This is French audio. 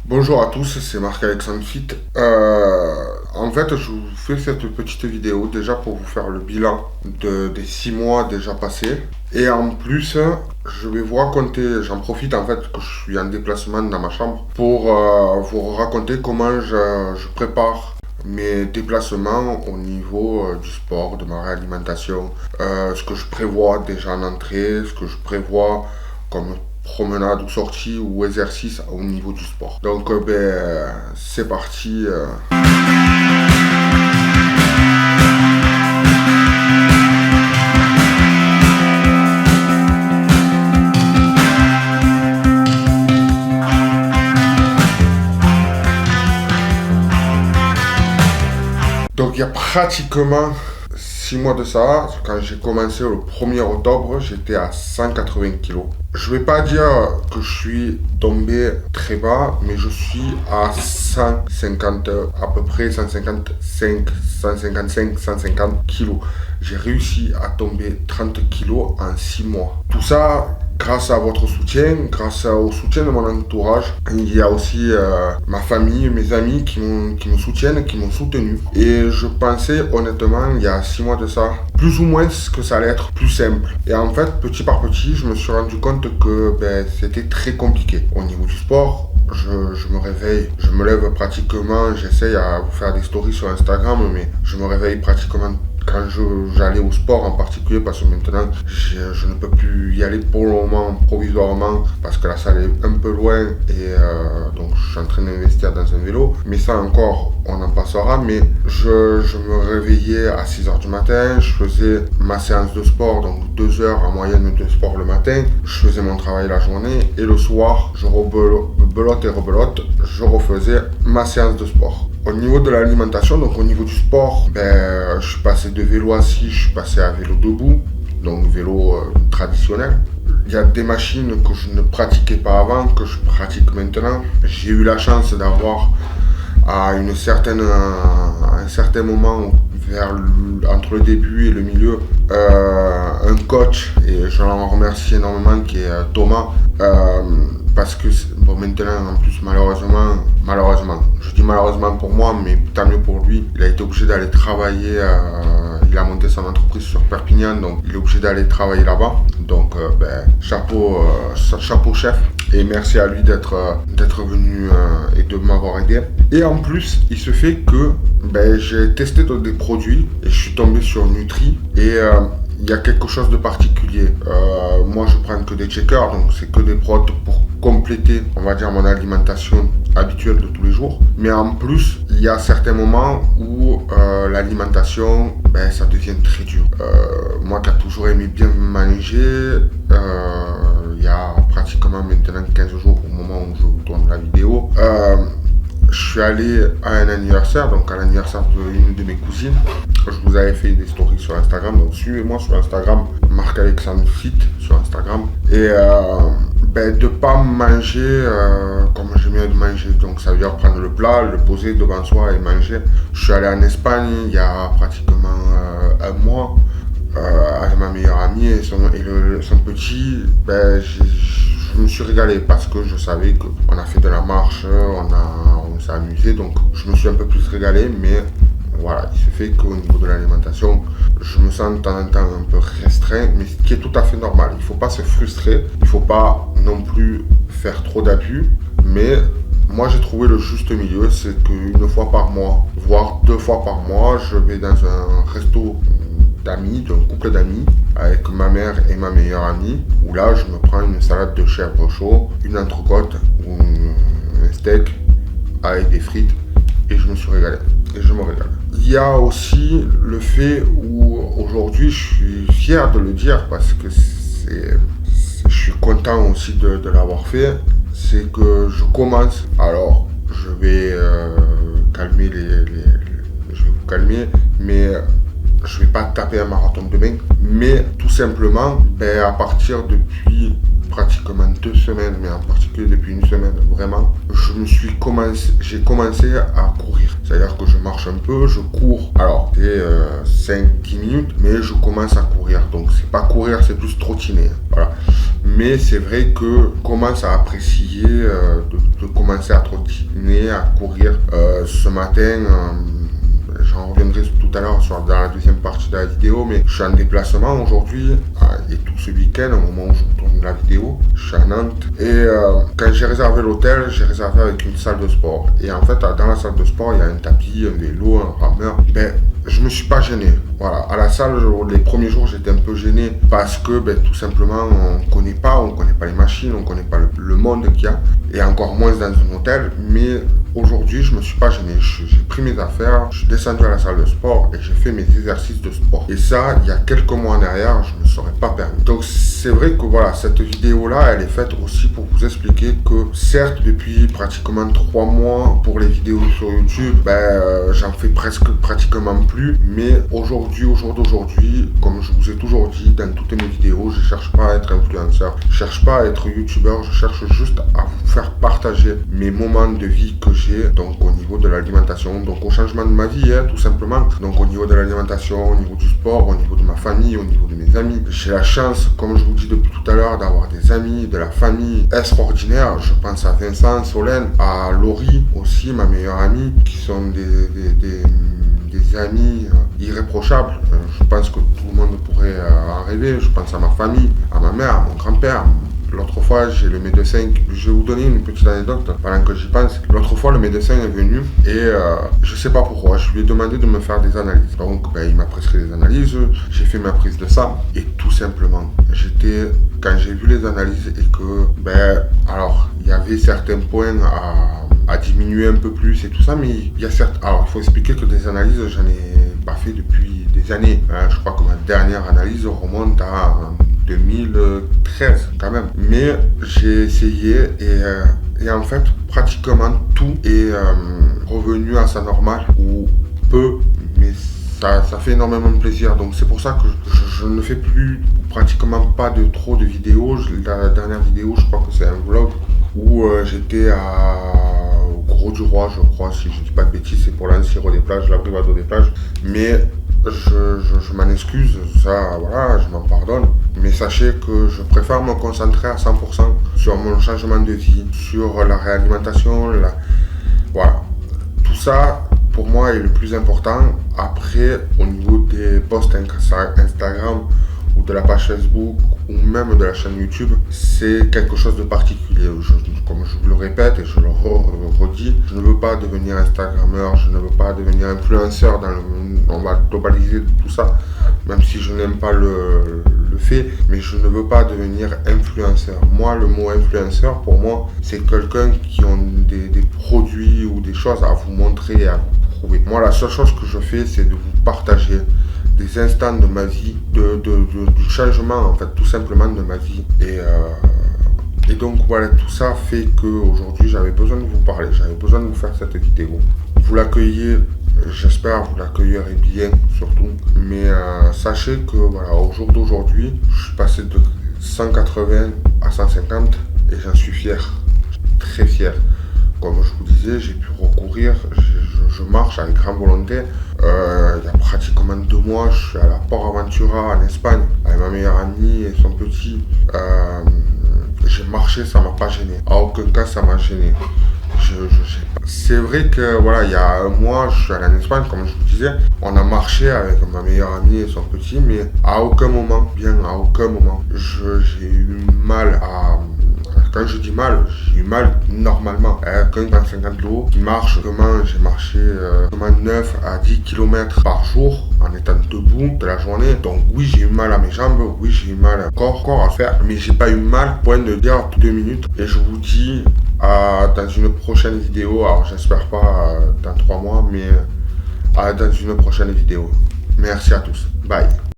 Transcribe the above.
Bonjour à tous, c'est Marc-Alexandre Fit. En fait, je vous fais cette petite vidéo déjà pour vous faire le bilan des 6 mois déjà passés. Et en plus, je vais vous raconter, j'en profite en fait que je suis en déplacement dans ma chambre pour vous raconter comment je prépare mes déplacements au niveau du sport, de ma réalimentation, ce que je prévois déjà en entrée, ce que je prévois comme promenade ou sortie ou exercice au niveau du sport. Donc c'est parti. Donc il y a pratiquement 6 mois de ça, quand j'ai commencé le 1er octobre, j'étais à 180 kg. Je vais pas dire que je suis tombé très bas, mais je suis à 150, à peu près 155, 150 kg. J'ai réussi à tomber 30 kg en 6 mois. Tout ça grâce à votre soutien, grâce au soutien de mon entourage. Il y a aussi ma famille, mes amis qui me soutiennent, qui m'ont soutenu. Et je pensais honnêtement, il y a 6 mois de ça, plus ou moins que ça allait être plus simple. Et en fait, petit par petit, je me suis rendu compte que c'était très compliqué. Au niveau du sport, je me réveille, je me lève pratiquement, j'essaye à vous faire des stories sur Instagram, mais je me réveille pratiquement quand j'allais au sport en particulier, parce que maintenant je ne peux plus y aller pour le moment provisoirement parce que la salle est un peu loin et donc je suis en train d'investir dans un vélo, mais ça encore on en passera. Mais je me réveillais à 6h du matin, je faisais ma séance de sport, donc 2 heures en moyenne de sport le matin, je faisais mon travail la journée et le soir je rebelote et rebelote, je refaisais ma séance de sport. Au niveau de l'alimentation, donc au niveau du sport, je suis passé de vélo assis, je suis passé à vélo debout, donc vélo traditionnel. Il y a des machines que je ne pratiquais pas avant, que je pratique maintenant. J'ai eu la chance d'avoir à un certain moment, entre le début et le milieu, un coach, et je l'en remercie énormément, qui est Thomas. Parce que maintenant, en plus, malheureusement, je dis malheureusement pour moi, mais tant mieux pour lui, il a été obligé d'aller travailler, il a monté son entreprise sur Perpignan, donc il est obligé d'aller travailler là-bas. Donc chapeau chef, et merci à lui d'être venu et de m'avoir aidé. Et en plus, il se fait que j'ai testé des produits et je suis tombé sur Nutri, et il y a quelque chose de particulier. Moi, je prends que des checkers, donc c'est que des produits pour compléter, on va dire, mon alimentation habituelle de tous les jours. Mais en plus, il y a certains moments où l'alimentation, ça devient très dur. Moi qui a toujours aimé bien manger, il y a pratiquement maintenant 15 jours au moment où je vous tourne la vidéo, je suis allé à un anniversaire, donc à l'anniversaire d'une de mes cousines. Je vous avais fait des stories sur Instagram, donc suivez-moi sur Instagram, Marc-Alexandre Fit sur Instagram. Et de pas manger comme j'aime bien de manger, donc ça veut dire prendre le plat, le poser devant soi et manger. Je suis allé en Espagne il y a pratiquement un mois avec ma meilleure amie et son petit. Je me suis régalé parce que je savais qu'on a fait de la marche, on s'est amusé, donc je me suis un peu plus régalé. Mais voilà, il se fait qu'au niveau de l'alimentation, je me sens de temps en temps un peu restreint, mais ce qui est tout à fait normal. Il ne faut pas se frustrer, il ne faut pas non plus faire trop d'abus, mais moi j'ai trouvé le juste milieu, c'est qu'une fois par mois, voire 2 fois par mois, je vais dans un resto d'amis, d'un couple d'amis, avec ma mère et ma meilleure amie, où là je me prends une salade de chèvre chaud, une entrecôte ou un steak avec des frites, et je me suis régalé, et je me régale. Il y a aussi le fait où aujourd'hui je suis fier de le dire parce que je suis content aussi de l'avoir fait, c'est que je commence, alors je vais calmer je vais vous calmer, mais je vais pas taper un marathon demain, mais tout simplement, à partir depuis pratiquement 2 semaines, mais en particulier depuis 1 semaine, vraiment, j'ai commencé à courir. C'est-à-dire que je marche un peu, je cours, alors c'est 5-10 minutes, mais je commence à courir. Donc c'est pas courir, c'est plus trottiner. Voilà. Mais c'est vrai que je commence à apprécier de commencer à trottiner, à courir. Ce matin, j'en reviendrai tout à l'heure dans la deuxième partie de la vidéo, mais je suis en déplacement aujourd'hui et tout ce week-end, au moment où je tourne la vidéo, je suis à Nantes. Et quand j'ai réservé l'hôtel, j'ai réservé avec une salle de sport. Et en fait, dans la salle de sport, il y a un tapis, un vélo, un rameur. Je me suis pas gêné. Voilà, à la salle, les premiers jours, j'étais un peu gêné parce que tout simplement, on connaît pas les machines, on connaît pas le monde qu'il y a, et encore moins dans un hôtel. Mais aujourd'hui, je me suis pas gêné. J'ai pris mes affaires, je suis descendu à la salle de sport et j'ai fait mes exercices de sport. Et ça, il y a quelques mois en arrière, je me serais pas permis. Donc c'est vrai que voilà, cette vidéo-là, elle est faite aussi pour vous expliquer que certes, depuis pratiquement 3 mois pour les vidéos sur YouTube, j'en fais pratiquement plus. Mais aujourd'hui, au jour d'aujourd'hui, comme je vous ai toujours dit dans toutes mes vidéos, je cherche pas à être influenceur, je cherche pas à être youtubeur, je cherche juste à vous faire partager mes moments de vie que j'ai, donc au niveau de l'alimentation, donc au changement de ma vie, tout simplement. Donc au niveau de l'alimentation, au niveau du sport, au niveau de ma famille, au niveau de mes amis. J'ai la chance, comme je vous dis depuis tout à l'heure, d'avoir des amis, de la famille extraordinaire. Je pense à Vincent, Solène, à Laurie aussi, ma meilleure amie, qui sont des amis irréprochables. Je pense que tout le monde pourrait en rêver. Je pense à ma famille, à ma mère, à mon grand-père. L'autre fois, j'ai le médecin, je vais vous donner une petite anecdote pendant que j'y pense. L'autre fois, le médecin est venu et je sais pas pourquoi, je lui ai demandé de me faire des analyses. Donc, il m'a prescrit des analyses, j'ai fait ma prise de sang et tout simplement, quand j'ai vu les analyses et que, alors, il y avait certains points à diminuer un peu plus et tout ça, mais il y a certes, alors il faut expliquer que des analyses, j'en ai pas fait depuis des années. Je crois que ma dernière analyse remonte à 2013 quand même. Mais j'ai essayé et en fait pratiquement tout est revenu à sa normale ou peu, mais ça fait énormément de plaisir. Donc c'est pour ça que je ne fais plus pratiquement pas trop de vidéos. La dernière vidéo, je crois que c'est un vlog où j'étais au Gros du Roi, je crois, si je dis pas de bêtises, c'est pour l'Anciro des plages, la Brivado des plages. Mais je m'en excuse, ça, voilà, je m'en pardonne. Mais sachez que je préfère me concentrer à 100% sur mon changement de vie, sur la réalimentation, voilà. Tout ça, pour moi, est le plus important. Après, au niveau des posts Instagram ou de la page Facebook ou même de la chaîne YouTube, c'est quelque chose de particulier. Comme je vous le répète et je le redis, je ne veux pas devenir Instagrammeur, je ne veux pas devenir influenceur on va globaliser tout ça, même si je n'aime pas le fait, mais je ne veux pas devenir influenceur. Moi, le mot influenceur, pour moi, c'est quelqu'un qui a des produits ou des choses à vous montrer et à vous prouver. Moi, la seule chose que je fais, c'est de vous partager des instants de ma vie, du changement, en fait, tout simplement de ma vie. Et donc, voilà, tout ça fait qu'aujourd'hui, j'avais besoin de vous parler, j'avais besoin de vous faire cette vidéo. Vous l'accueillez, j'espère vous l'accueillerez bien, surtout. Mais sachez que, voilà, au jour d'aujourd'hui, je suis passé de 180 à 150 et j'en suis fier, très fier. Comme je vous disais, j'ai pu recourir, je marche avec grande volonté. Il y a pratiquement 2 mois, je suis à la Port Aventura en Espagne avec ma meilleure amie et son petit. J'ai marché, ça m'a pas gêné. À aucun cas, ça m'a gêné. C'est vrai que voilà, il y a 1 mois, je suis allé en Espagne, comme je vous disais. On a marché avec ma meilleure amie et son petit, mais à aucun moment, à aucun moment, j'ai eu mal à. Quand je dis mal, j'ai eu mal normalement. Quelqu'un dans 50 kilos qui marche, j'ai marché 9 à 10 km par jour en étant debout de la journée. Donc oui, j'ai eu mal à mes jambes, oui, j'ai eu mal encore à faire, mais j'ai pas eu mal, point de dire 2 minutes. Et je vous dis dans une prochaine vidéo, alors j'espère pas dans 3 mois, mais dans une prochaine vidéo. Merci à tous. Bye.